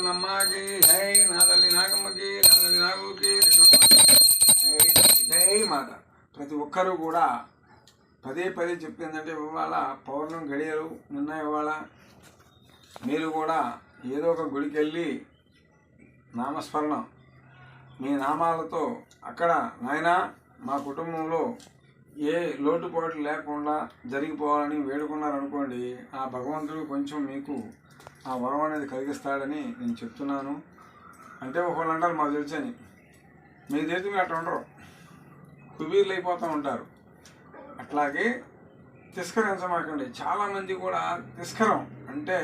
కన్నమ్మకి జై, నా తల్లి నాగమ్మకి, నా తల్లి నాగుకి, జై మాత. ప్రతి ఒక్కరూ కూడా పదే పదే చెప్పిందంటే ఇవాళ పౌర్ణమి గడియలు నిన్న ఇవాళ మీరు కూడా ఏదో ఒక గుడికి వెళ్ళి నామస్మరణం మీ నామాలతో అక్కడ నాయనా మా కుటుంబంలో ఏ లోటుపాటు లేకుండా జరిగిపోవాలని వేడుకున్నారనుకోండి, ఆ భగవంతుడు కొంచెం మీకు ఆ వరం అనేది కలిగిస్తాడని నేను చెప్తున్నాను. అంటే ఒకళ్ళు అంటారు మాకు తెలుసని, మీకు తెలిసి మీరు అట్లా ఉండరు, కుబీర్లు అయిపోతూ ఉంటారు. అట్లాగే తిస్కరించమాకండి. చాలామంది కూడా తిస్కరం అంటే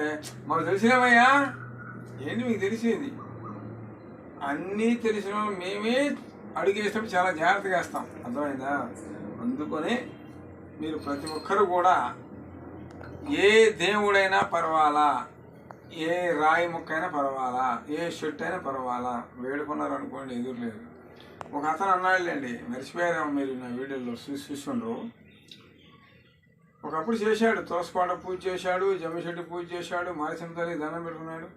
మాకు తెలిసినవయ్యా, ఏంటి మీకు తెలిసేది? అన్నీ తెలిసిన వాళ్ళు మేమే అడుగేసినప్పుడు చాలా జాగ్రత్తగా వేస్తాం, అర్థమైందా? అందుకని మీరు ప్రతి ఒక్కరు కూడా ఏ దేవుడైనా పర్వాలా, ఏ రాయి ముక్కైనా పర్వాలా, ఏ చెట్టు అయినా పర్వాలా వేడుకున్నారు అనుకోండి, ఎదురులేదు. ఒక అతను అన్నాడులేండి, మర్చిపోయారేమో మీరు నా వీడియోలో చూస్తుండ్రు. ఒకప్పుడు చేశాడు, తులసిపాట పూజ చేశాడు, జమ్మిచెట్టు పూజ చేశాడు, మారిసింతలి దండం పెట్టుకున్నాడు.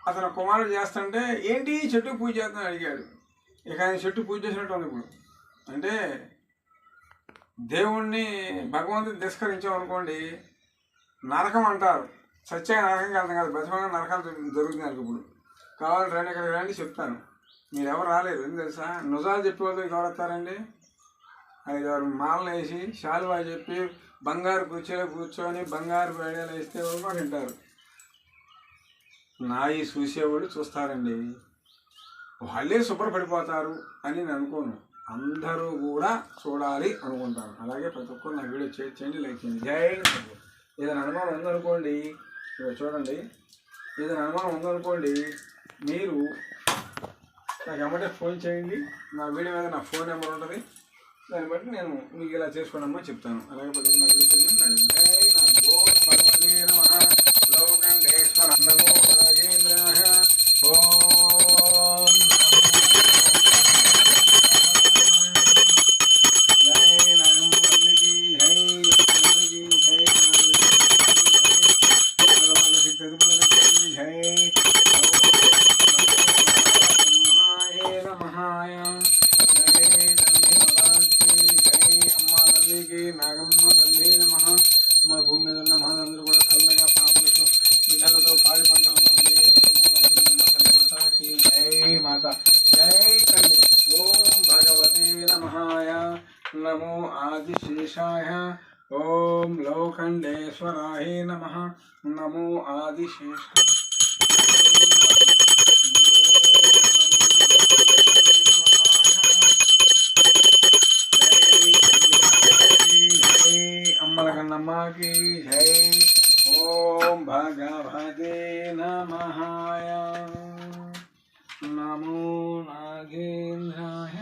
అతను కుమారుడు చేస్తుంటే ఏంటి చెట్టు పూజ చేస్తానని అడిగాడు. ఇక ఆయన చెట్టు పూజ చేసినట్టు ఉంది ఇప్పుడు. అంటే దేవుణ్ణి భగవంతుని తిరస్కరించామనుకోండి నరకం అంటారు. సత్యంగా నరకంకి వెళ్తాం కదా, బతికంగా నరకాలు జరుగుతున్నాయి. ఇప్పుడు కావాలి రండి, ఇక్కడికి రండి చెప్తాను. మీరు ఎవరు రాలేదు ఎందుకు తెలుసా? నిజాలు చెప్పేవాళ్ళు ఎవరు వస్తారండి? 5-6 మాలలు వేసి శాలువా చెప్పి బంగారు కుర్చీలో కూర్చొని బంగారు బేడీలు వేస్తే ఎవరు వింటారు. నాయి చూసేవాళ్ళు చూస్తారండి, వాళ్ళే శుభ్రపడిపోతారు అని నేను అనుకోను. అందరూ కూడా చూడాలి అనుకుంటాను. అలాగే ప్రతి ఒక్కరు నా వీడియో చేయండి, లైక్ చేయండి. జై. ఏదైనా అనుమానం ఉందనుకోండి, చూడండి, ఏదైనా అనుమానం ఉందనుకోండి మీరు నాకు ఎమ్మటే ఫోన్ చేయండి. నా వీడియో మీద నా ఫోన్ నెంబర్ ఉంటుంది, దాన్ని బట్టి నేను మీకు ఇలా చేసుకోండమ్మా చెప్తాను. అలాగే ప్రతి ఒక్కరు నా వీడియో చేయండి. జై. నా ఓం భగవతే నమః లోకండేశ్వర నమో రాజేంద్రాయ ఓం నాగమ్మ తల్లి నమః. మా భూమి మీద ఉన్న మహానందరూ కూడా చల్లగా పాపలతో బిడ్డలతో పాడి పంటలతో జై మాత. జై తల్లి. ఓం భగవతే నమః నమో ఆదిశేషాయ ఓం లోకండేశ్వరాయ నమః నమో ఆదిశేషాయ. అమ్మల కన్నమ్మకి జై. ఓం భగవతే నమః నమో నాగేంద్రాయ